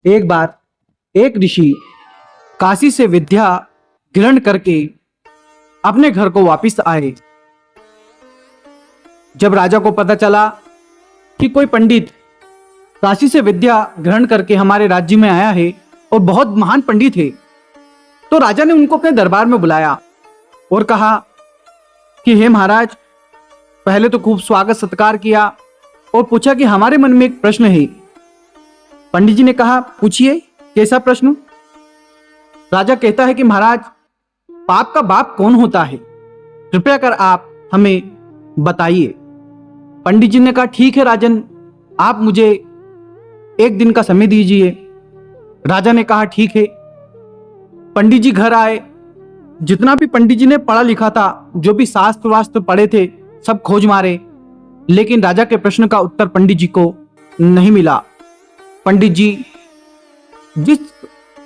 एक बार एक ऋषि काशी से विद्या ग्रहण करके अपने घर को वापस आए। जब राजा को पता चला कि कोई पंडित काशी से विद्या ग्रहण करके हमारे राज्य में आया है और बहुत महान पंडित है, तो राजा ने उनको अपने दरबार में बुलाया और कहा कि हे महाराज, पहले तो खूब स्वागत सत्कार किया और पूछा कि हमारे मन में एक प्रश्न है। पंडित जी ने कहा, पूछिए, कैसा प्रश्न? राजा कहता है कि महाराज, पाप का बाप कौन होता है? कृपया कर आप हमें बताइए। पंडित जी ने कहा, ठीक है राजन, आप मुझे एक दिन का समय दीजिए। राजा ने कहा, ठीक है। पंडित जी घर आए। जितना भी पंडित जी ने पढ़ा लिखा था, जो भी शास्त्र वास्त्र पढ़े थे, सब खोज मारे, लेकिन राजा के प्रश्न का उत्तर पंडित जी को नहीं मिला। पंडित जी जिस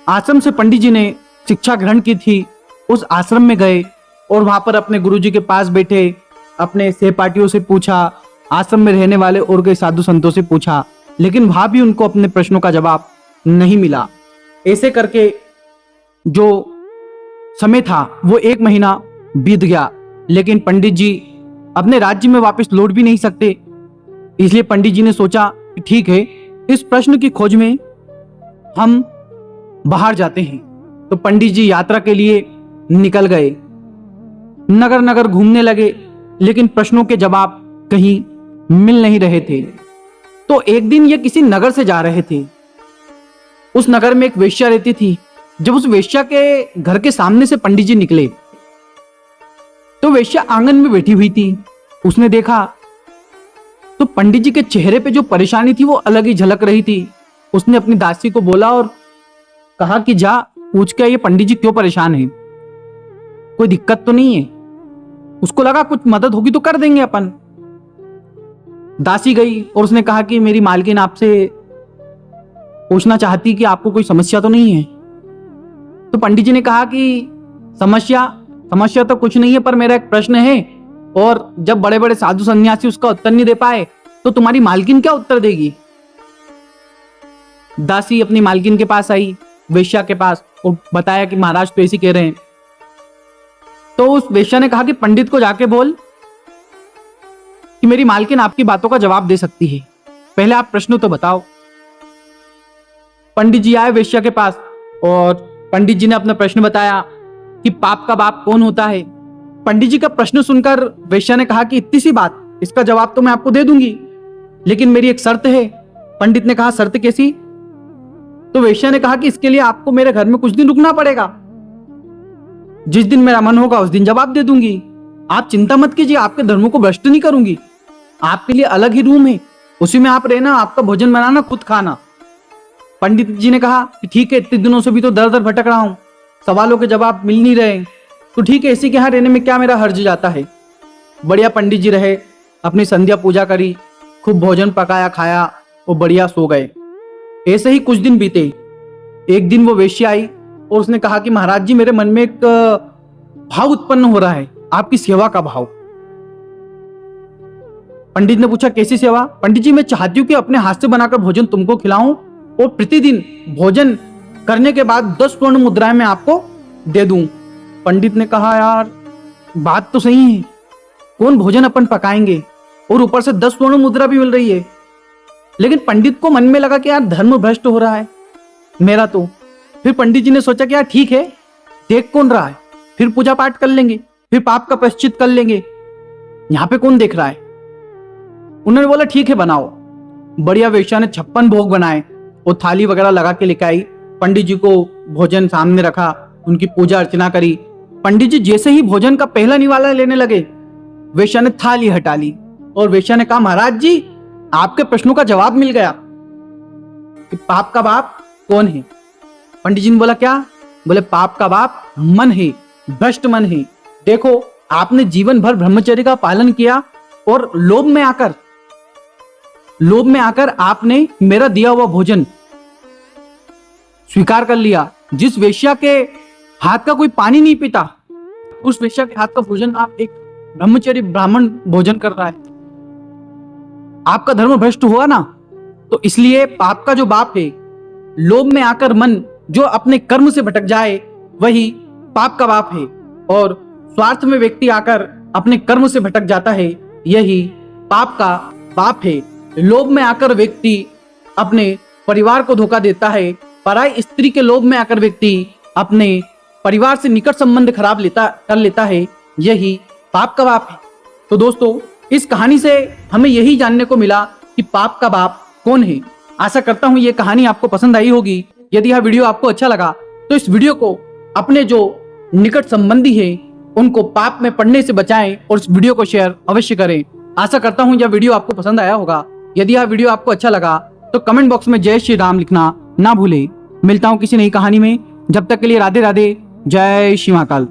आश्रम से पंडित जी ने शिक्षा ग्रहण की थी, उस आश्रम में गए और वहां पर अपने गुरुजी के पास बैठे, अपने सहपाठियों से पूछा, आश्रम में रहने वाले और कई साधु संतों से पूछा, लेकिन वहां भी उनको अपने प्रश्नों का जवाब नहीं मिला। ऐसे करके जो समय था वो 1 महीना बीत गया, लेकिन पंडित जी अपने राज्य में वापस लौट भी नहीं सकते। इसलिए पंडित जी ने सोचा कि ठीक है, इस प्रश्न की खोज में हम बाहर जाते हैं। तो पंडित जी यात्रा के लिए निकल गए, नगर नगर घूमने लगे, लेकिन प्रश्नों के जवाब कहीं मिल नहीं रहे थे। तो एक दिन ये किसी नगर से जा रहे थे। उस नगर में एक वेश्या रहती थी। जब उस वेश्या के घर के सामने से पंडित जी निकले तो वेश्या आंगन में बैठी हुई थी। उसने देखा तो पंडित जी के चेहरे पे जो परेशानी थी वो अलग ही झलक रही थी। उसने अपनी दासी को बोला और कहा कि जा पूछ के ये पंडित जी क्यों परेशान है, कोई दिक्कत तो नहीं है। उसको लगा कुछ मदद होगी तो कर देंगे अपन। दासी गई और उसने कहा कि मेरी मालकिन आपसे पूछना चाहती कि आपको कोई समस्या तो नहीं है। तो पंडित जी ने कहा कि समस्या तो कुछ नहीं है, पर मेरा एक प्रश्न है, और जब बड़े बड़े साधु सन्यासी उसका उत्तर नहीं दे पाए तो तुम्हारी मालकिन क्या उत्तर देगी? दासी अपनी मालकिन के पास आई, वेश्या के पास, और बताया कि महाराज तो ऐसी कह रहे हैं। तो उस वेश्या ने कहा कि पंडित को जाके बोल कि मेरी मालकिन आपकी बातों का जवाब दे सकती है, पहले आप प्रश्न तो बताओ। पंडित जी आए वेश्या के पास और पंडित जी ने अपना प्रश्न बताया कि पाप का बाप कौन होता है। पंडित जी का प्रश्न सुनकर वेश्या ने कहा कि इतनी सी बात, इसका जवाब तो मैं आपको दे दूंगी, लेकिन मेरी एक शर्त है। पंडित ने कहा, शर्त कैसी? तो वेश्या ने कहा कि इसके लिए आपको मेरे घर में कुछ दिन रुकना पड़ेगा। जिस दिन मेरा मन होगा उस दिन जवाब दे दूंगी। आप चिंता मत कीजिए, आपके धर्मों को भ्रष्ट नहीं करूंगी। आपके लिए अलग ही रूम है, उसी में आप रहना, आपका भोजन बनाना, खुद खाना। पंडित जी ने कहा कि ठीक है, इतने दिनों से भी तो दर दर भटक रहा हूं, सवालों के जवाब मिल नहीं रहे, तो ठीक है, इसी के यहाँ रहने में क्या मेरा हर्ज जाता है। बढ़िया पंडित जी रहे, अपनी संध्या पूजा करी, खूब भोजन पकाया, खाया और बढ़िया सो गए। ऐसे ही कुछ दिन बीते। एक दिन वो वेश्या आई और उसने कहा कि महाराज जी, मेरे मन में एक भाव उत्पन्न हो रहा है, आपकी सेवा का भाव। पंडित ने पूछा, कैसी सेवा? पंडित जी, मैं चाहती हूँ कि अपने हाथ से बनाकर भोजन तुमको खिलाऊं और प्रतिदिन भोजन करने के बाद 10 स्वर्ण मुद्राएं मैं आपको दे दूं। पंडित ने कहा, यार बात तो सही है, कौन भोजन अपन पकाएंगे और ऊपर से 10 स्वर्ण मुद्रा भी मिल रही है। लेकिन पंडित को मन में लगा कि यार धर्म भ्रष्ट हो रहा है मेरा तो। फिर पंडित जी ने सोचा कि यार ठीक है, देख कौन रहा है, फिर पूजा पाठ कर लेंगे, फिर पाप का प्रायश्चित कर लेंगे, यहां पे कौन देख रहा है। उन्होंने बोला ठीक है, बनाओ। बढ़िया वेश्या ने 56 भोग बनाए और थाली वगैरह लगा के लेकर आई। पंडित जी को भोजन सामने रखा, उनकी पूजा अर्चना करी। पंडित जी जैसे ही भोजन का पहला निवाला लेने लगे, वेश्या ने थाली हटा ली और वेश्या ने कहा, महाराज जी, आपके प्रश्नों का जवाब मिल गया कि पाप का बाप कौन है। पंडित जी ने बोला, क्या? बोले, पाप का बाप मन है, भ्रष्ट मन है। देखो, आपने जीवन भर ब्रह्मचर्य का पालन किया और लोभ में आकर आपने मेरा दिया हुआ भोजन स्वीकार कर लिया। जिस वेश्या के हाथ का कोई पानी नहीं पीता, उस वेश्या के हाथ का भोजन आप एक ब्रह्मचर्य ब्राह्मण भोजन कर रहा है। आपका धर्म भ्रष्ट हुआ ना, तो इसलिए पाप का जो बाप है लोभ में आकर मन जो अपने कर्म से भटक जाए वही पाप का बाप है, और स्वार्थ में व्यक्ति आकर अपने कर्म से भटक जाता है, यही पाप का बाप है। लोभ में आकर व्यक्ति अपने परिवार को धोखा देता है, पराई स्त्री के लोभ में आकर व्यक्ति अपने परिवार से निकट संबंध खराब कर लेता है, यही पाप का बाप है। तो दोस्तों, इस कहानी से हमें यही जानने को मिला कि पाप का बाप कौन है। आशा करता हूं ये कहानी आपको पसंद आई होगी। यदि यह वीडियो आपको अच्छा लगा तो इस वीडियो को अपने जो निकट संबंधी है उनको पाप में पड़ने से बचाएं और इस वीडियो को शेयर अवश्य करें। आशा करता हूं यह वीडियो आपको पसंद आया होगा। यदि यह वीडियो आपको अच्छा लगा तो कमेंट बॉक्स में जय श्री राम लिखना ना भूलें। मिलता हूं किसी नई कहानी में, जब तक के लिए राधे राधे, जय श्री महाकाल।